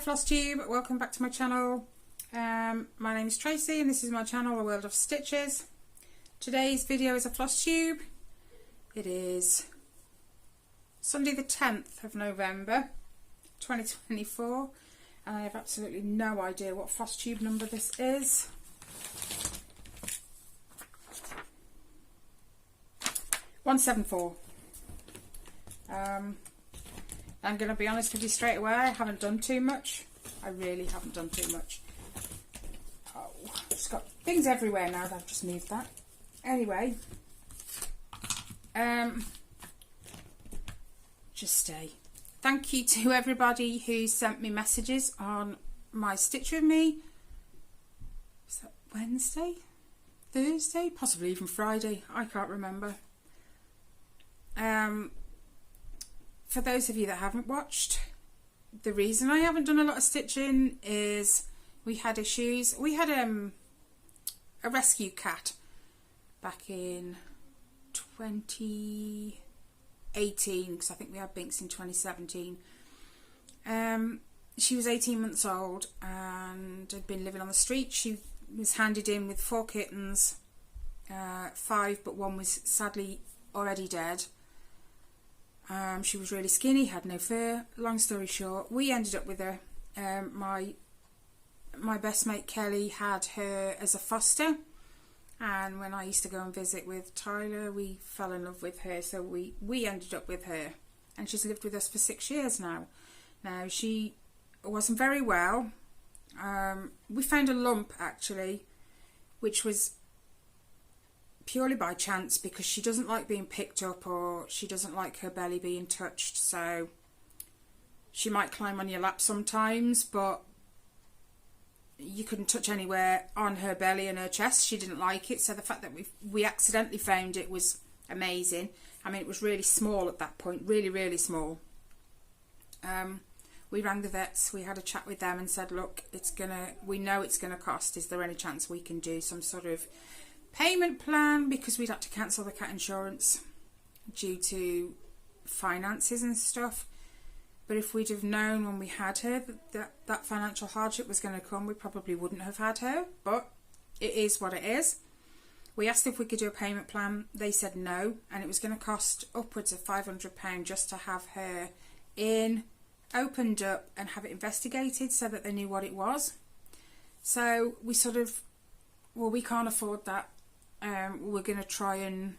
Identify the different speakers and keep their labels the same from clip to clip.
Speaker 1: flosstube, welcome back to my channel. My name is Tracy and this is my channel, The World of Stitches. Today's video is a floss tube. It is Sunday the 10th of November 2024 and I have absolutely no idea what floss tube number this is. $174. I'm going to be honest with you straight away, I haven't done too much. I really haven't done too much. Oh, it's got things everywhere now that I've just moved that. Anyway, just stay. Thank you to everybody who sent me messages on my Stitch With Me. Is that Wednesday? Thursday? Possibly even Friday. I can't remember. For those of you that haven't watched, the reason I haven't done a lot of stitching is we had issues. We had a rescue cat back in 2018 because I think we had Binks in 2017. She was 18 months old and had been living on the street. She was handed in with 4 kittens, 5 but 1 was sadly already dead. She was really skinny, had no fur. Long story short, we ended up with her. My best mate Kelly had her as a foster, and when I used to go and visit with Tyler, we fell in love with her, so we ended up with her, and she's lived with us for 6 years now. Now, she wasn't very well. We found a lump actually, which was purely by chance because she doesn't like being picked up or she doesn't like her belly being touched, so she might climb on your lap sometimes, but you couldn't touch anywhere on her belly and her chest. She didn't like it, so the fact that we accidentally found it was amazing. I mean, it was really small at that point, really small. We rang the vets, we had a chat with them and said, look, we know it's gonna cost, is there any chance we can do some sort of payment plan, because we'd had to cancel the cat insurance due to finances and stuff. But if we'd have known when we had her that financial hardship was going to come, we probably wouldn't have had her, but it is what it is. We asked if we could do a payment plan, they said no, and it was going to cost upwards of £500 just to have her opened up and have it investigated so that they knew what it was. So we sort of, well, we can't afford that. We're going to try and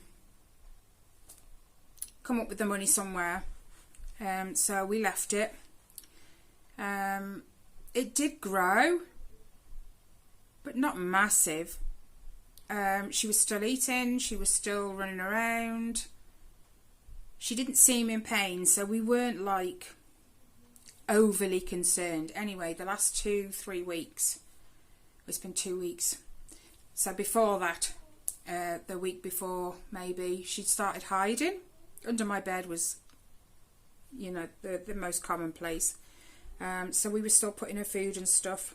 Speaker 1: come up with the money somewhere. So we left it. It did grow, but not massive. She was still eating, she was still running around. She didn't seem in pain, so we weren't like overly concerned. Anyway, the last 2-3 weeks, it's been 2 weeks. So before that, the week before maybe, she'd started hiding. Under my bed was, you know, the most common place. So we were still putting her food and stuff.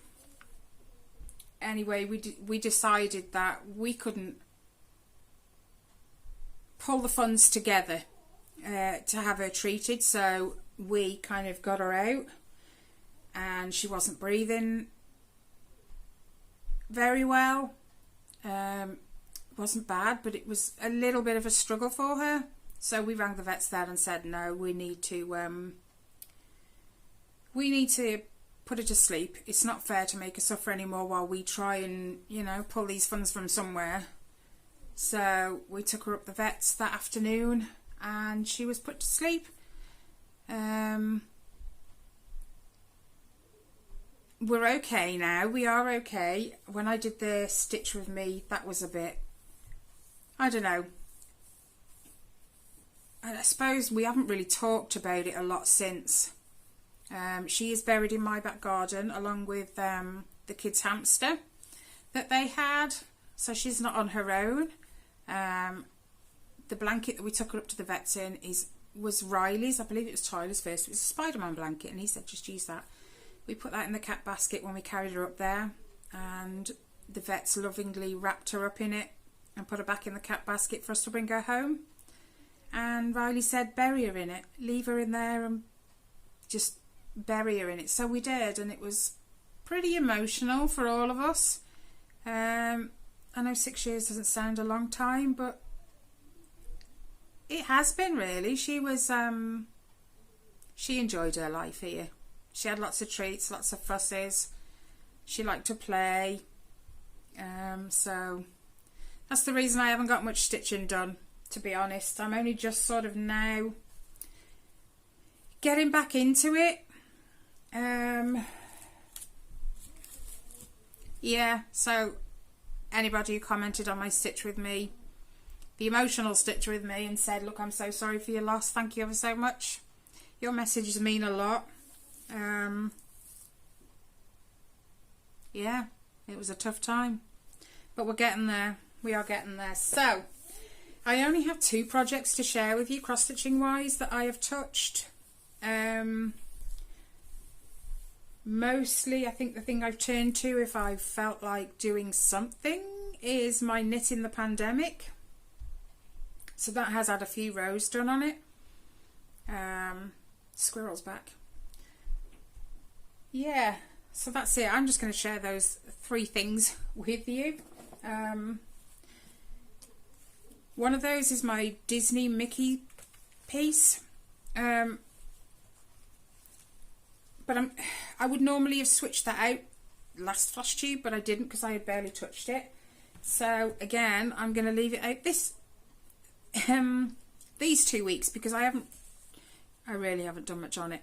Speaker 1: Anyway, we decided that we couldn't pull the funds together to have her treated, so we kind of got her out, and she wasn't breathing very well. Wasn't bad, but it was a little bit of a struggle for her. So we rang the vets there and said, no, we need to put her to sleep. It's not fair to make her suffer anymore while we try and, you know, pull these funds from somewhere. So we took her up the vets that afternoon and she was put to sleep. We're okay now. We are okay. When I did the Stitch With Me, that was a bit, I don't know. I suppose we haven't really talked about it a lot since. She is buried in my back garden along with the kids' hamster that they had. So she's not on her own. The blanket that we took her up to the vets in was Riley's. I believe it was Tyler's first. It was a Spider-Man blanket and he said just use that. We put that in the cat basket when we carried her up there, and the vets lovingly wrapped her up in it and put her back in the cat basket for us to bring her home. And Riley said bury her in it, leave her in there and just bury her in it. So we did, and it was pretty emotional for all of us. I know 6 years doesn't sound a long time, but it has been really. She was, she enjoyed her life here. She had lots of treats, lots of fusses. She liked to play. So that's the reason I haven't got much stitching done, to be honest. I'm only just sort of now getting back into it. Yeah, so anybody who commented on my stitch with me, the emotional stitch with me, and said, look, I'm so sorry for your loss, thank you ever so much. Your messages mean a lot. Yeah, it was a tough time, but we're getting there. We are getting there. So I only have 2 projects to share with you, cross stitching wise, that I have touched. Mostly I think the thing I've turned to if I felt like doing something is my knit in the pandemic. So that has had a few rows done on it. Squirrel's back. Yeah, so that's it. I'm just going to share those 3 things with you. One of those is my Disney Mickey piece. But I would normally have switched that out last flosstube, but I didn't because I had barely touched it. So again, I'm going to leave it out these 2 weeks because I really haven't done much on it.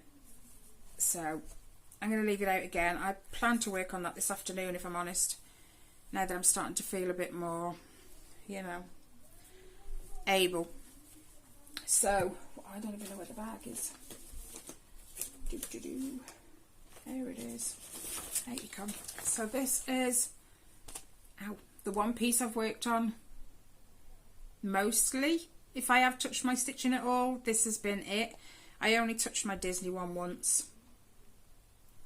Speaker 1: So I'm going to leave it out again. I plan to work on that this afternoon, if I'm honest, now that I'm starting to feel a bit more, you know, able. So I don't even know where the bag is. There it is. There you come. So this is the one piece I've worked on mostly. If I have touched my stitching at all, this has been it. I only touched my Disney one once,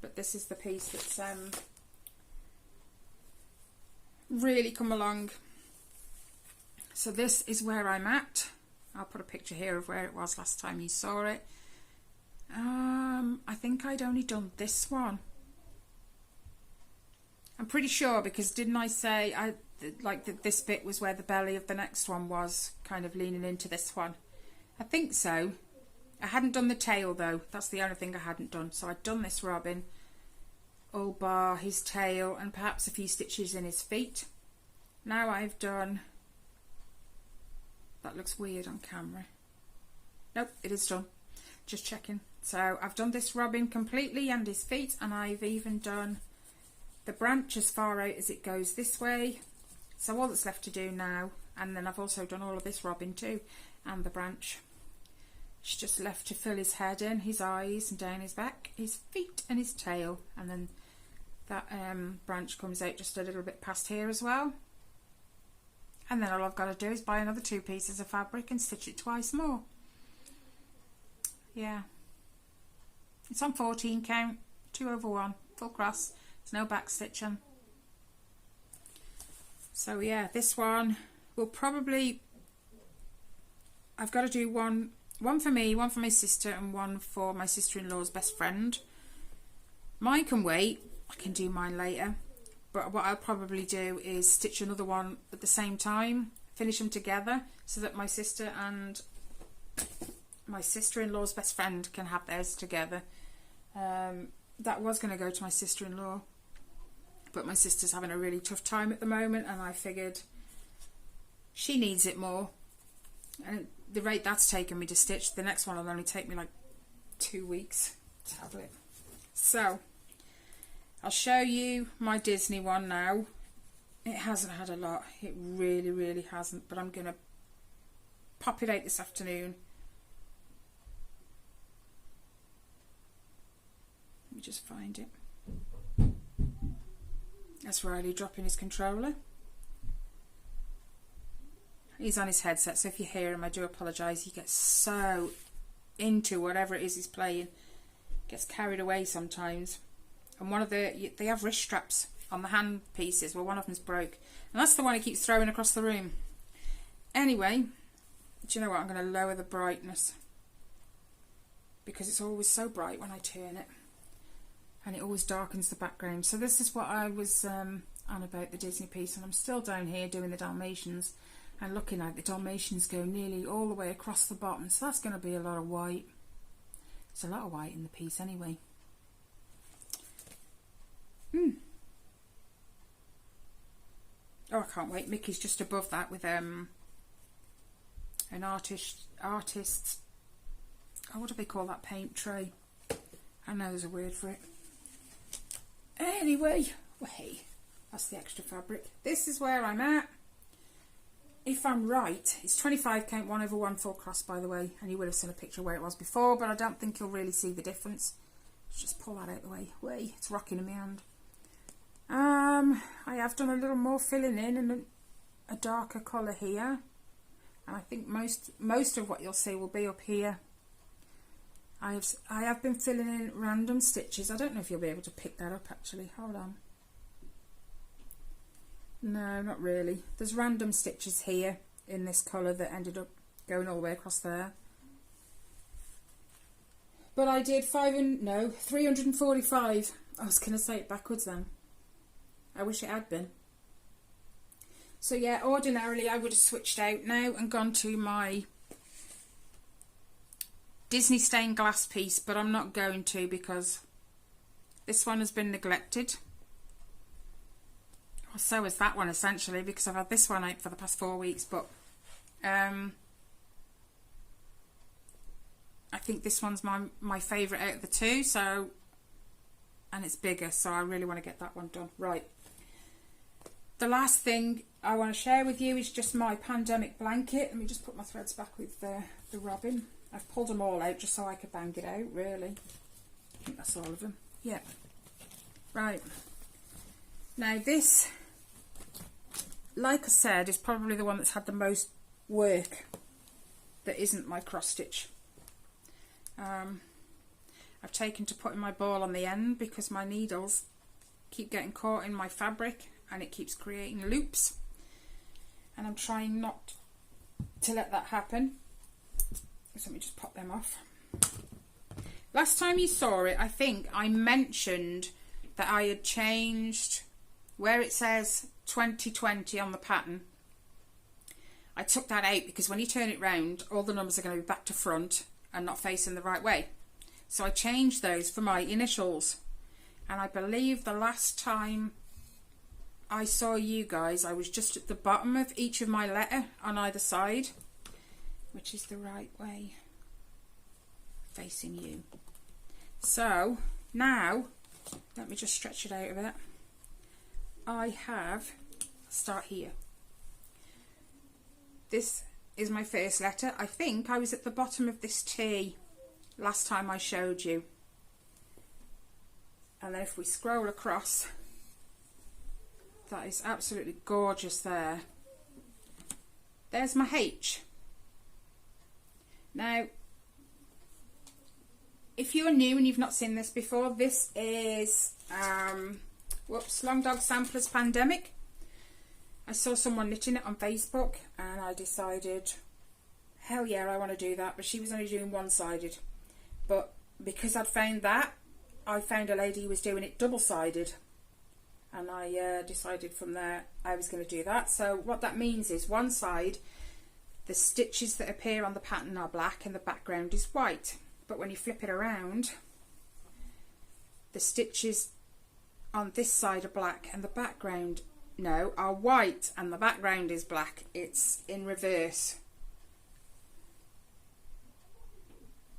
Speaker 1: but this is the piece that's really come along. So this is where I'm at. I'll put a picture here of where it was last time you saw it. I think I'd only done this one. I'm pretty sure, because didn't I say this bit was where the belly of the next one was, kind of leaning into this one. I think so. I hadn't done the tail though. That's the only thing I hadn't done. So I'd done this robin, all bar his tail and perhaps a few stitches in his feet. Now I've done, that looks weird on camera. Nope, it is done. Just checking. So I've done this robin completely and his feet, and I've even done the branch as far out as it goes this way. So all that's left to do now, and then I've also done all of this robin too, and the branch. It's just left to fill his head in, his eyes, and down his back, his feet and his tail, and then that branch comes out just a little bit past here as well. And then all I've got to do is buy another 2 pieces of fabric and stitch it twice more. Yeah, it's on 14 count, 2/1, full cross. There's no back stitching. So yeah, this one will probably, I've got to do one for me, one for my sister, and one for my sister-in-law's best friend. Mine can wait. I can do mine later. But what I'll probably do is stitch another one at the same time, finish them together, so that my sister and my sister-in-law's best friend can have theirs together. That was going to go to my sister-in-law, but my sister's having a really tough time at the moment, and I figured she needs it more. And the rate that's taken me to stitch, the next one will only take me like 2 weeks to have it. So I'll show you my Disney one now. It hasn't had a lot. It really, really hasn't, but I'm going to pop it out this afternoon. Let me just find it. That's Riley dropping his controller. He's on his headset, so if you hear him, I do apologise. He gets so into whatever it is he's playing. Gets carried away sometimes. And one of they have wrist straps on the hand pieces. Well, one of them's broke. And that's the one he keeps throwing across the room. Anyway, do you know what? I'm going to lower the brightness, because it's always so bright when I turn it. and it always darkens the background. So this is what I was on about the Disney piece, and I'm still down here doing the Dalmatians and looking at the Dalmatians go nearly all the way across the bottom, so that's going to be a lot of white. It's a lot of white in the piece anyway. Oh, I can't wait. Mickey's just above that with an artist, oh, what do they call that paint tray? I know there's a word for it. Anyway, well, hey, that's the extra fabric. This is where I'm at. If I'm right, it's 25 count 1/1 full cross, by the way, and you will have seen a picture where it was before, but I don't think you'll really see the difference. Let's just pull that out the way. It's rocking in my hand. I have done a little more filling in and a darker colour here, and I think most of what you'll see will be up here. I have been filling in random stitches. I don't know if you'll be able to pick that up actually. Hold on. No, not really. There's random stitches here in this colour that ended up going all the way across there. But I did 345. I was going to say it backwards then. I wish it had been. So yeah, ordinarily I would have switched out now and gone to my Disney stained glass piece, but I'm not going to because this one has been neglected. Well, so is that one essentially, because I've had this one out for the past 4 weeks, but I think this one's my favourite out of the two, so, and it's bigger, so I really want to get that one done. Right. The last thing I want to share with you is just my pandemic blanket. Let me just put my threads back with the robin. I've pulled them all out just so I could bang it out, really. I think that's all of them. Yeah. Right. Now this, like I said, is probably the one that's had the most work that isn't my cross stitch. I've taken to putting my ball on the end because my needles keep getting caught in my fabric and it keeps creating loops, and I'm trying not to let that happen. So let me just pop them off. Last time you saw it, I think I mentioned that I had changed where it says 2020 on the pattern. I took that out because when you turn it round, all the numbers are going to be back to front and not facing the right way. So I changed those for my initials. And I believe the last time I saw you guys, I was just at the bottom of each of my letter on either side, which is the right way, facing you. So now, let me just stretch it out a bit. I have, start here. This is my first letter. I think I was at the bottom of this T last time I showed you. And then if we scroll across, that is absolutely gorgeous there. There's my H. Now, if you're new and you've not seen this before, this is Long Dog Samplers Pandemic. I saw someone knitting it on Facebook and I decided, hell yeah, I want to do that. But she was only doing one-sided. But because I'd found that, I found a lady who was doing it double-sided. And I decided from there I was going to do that. So what that means is one side, the stitches that appear on the pattern are black and the background is white. But when you flip it around, the stitches on this side are black and the background, no, are white and the background is black. It's in reverse.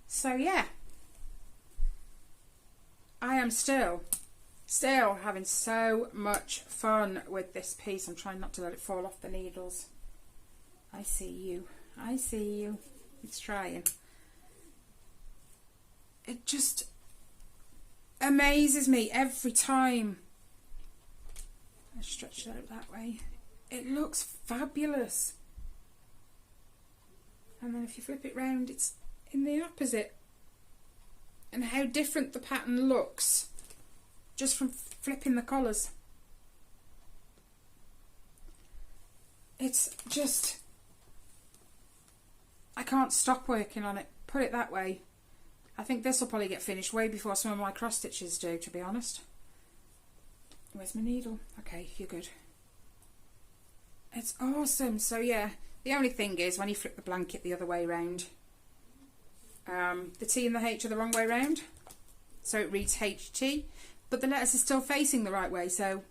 Speaker 1: So yeah, I am still having so much fun with this piece. I'm trying not to let it fall off the needles. I see you. I see you. It's trying. It just amazes me every time. I stretch it out that way. It looks fabulous. And then if you flip it round, it's in the opposite. And how different the pattern looks just from flipping the colours. It's just, I can't stop working on it, put it that way. I think this will probably get finished way before some of my cross stitches do, to be honest. Where's my needle? Okay, you're good. It's awesome. So yeah, the only thing is when you flip the blanket the other way round, the T and the H are the wrong way round, so it reads HT, but the letters are still facing the right way, so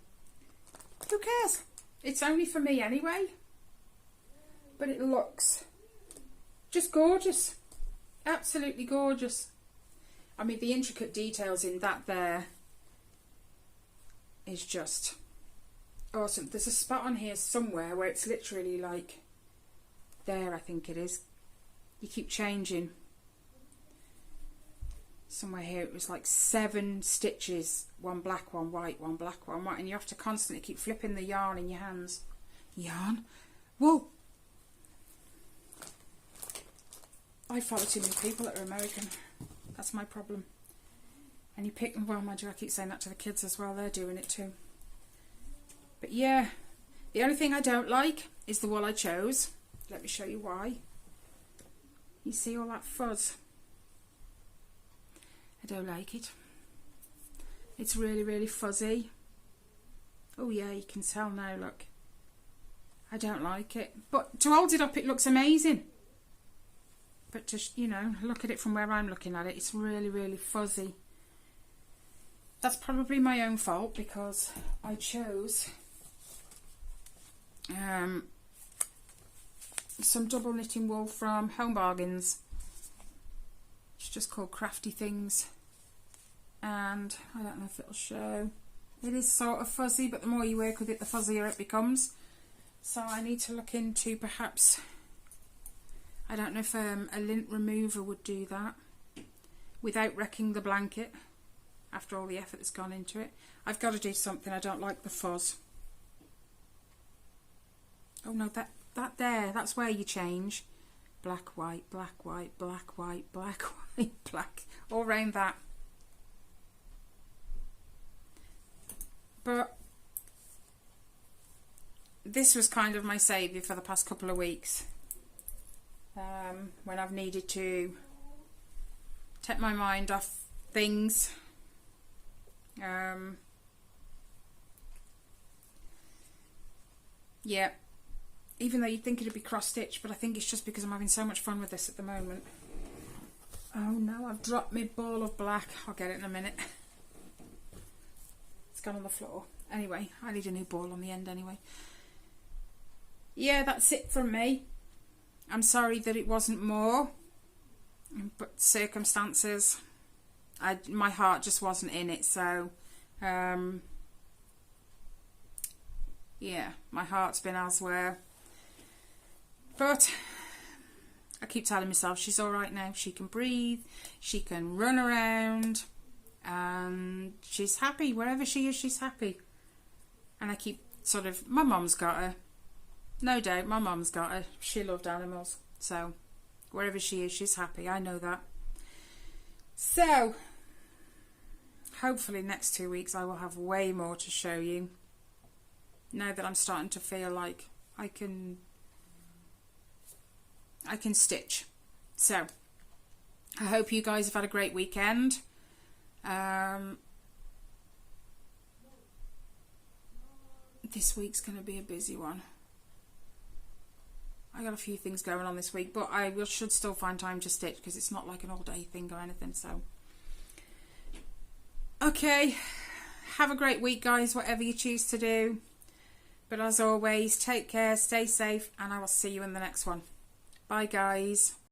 Speaker 1: who cares? It's only for me anyway, but it looks just gorgeous, absolutely gorgeous. I mean, the intricate details in that there is just awesome. There's a spot on here somewhere where it's literally like there, I think it is. You keep changing. Somewhere here it was like 7 stitches, one black, one white, one black, one white, and you have to constantly keep flipping the yarn in your hands. Yarn? Wool! I follow too many people that are American. That's my problem. And you pick them, well, mind you, I keep saying that to the kids as well, they're doing it too. But yeah, the only thing I don't like is the wool I chose. Let me show you why. You see all that fuzz? I don't like it. It's really, really fuzzy. Oh yeah, you can tell now, look. I don't like it. But to hold it up, it looks amazing. But to, you know, look at it from where I'm looking at it, it's really, really fuzzy. That's probably my own fault because I chose some double knitting wool from Home Bargains. It's just called Crafty Things. And I don't know if it'll show. It is sort of fuzzy, but the more you work with it, the fuzzier it becomes. So I need to look into perhaps, I don't know if a lint remover would do that without wrecking the blanket after all the effort that's gone into it. I've got to do something. I don't like the fuzz. Oh no, that there, that's where you change. Black, white, black, white, black, white, black, white, black, all round that. But this was kind of my saviour for the past couple of weeks. When I've needed to take my mind off things. Yeah, even though you'd think it'd be cross-stitch, but I think it's just because I'm having so much fun with this at the moment. Oh no, I've dropped my ball of black. I'll get it in a minute. It's gone on the floor. Anyway, I need a new ball on the end anyway. Yeah, that's it from me. I'm sorry that it wasn't more, but circumstances, my heart just wasn't in it, so yeah, my heart's been elsewhere. But I keep telling myself she's alright now, she can breathe, she can run around, and she's happy. Wherever she is, she's happy. And I keep sort of, my mum's got her. No doubt, my mum's got her. She loved animals. So, wherever she is, she's happy. I know that. So, hopefully next 2 weeks I will have way more to show you. Now that I'm starting to feel like I can stitch. So, I hope you guys have had a great weekend. This week's going to be a busy one. I got a few things going on this week, but I should still find time to stitch because it's not like an all-day thing or anything. So, okay, have a great week, guys, whatever you choose to do. But as always, take care, stay safe, and I will see you in the next one. Bye, guys.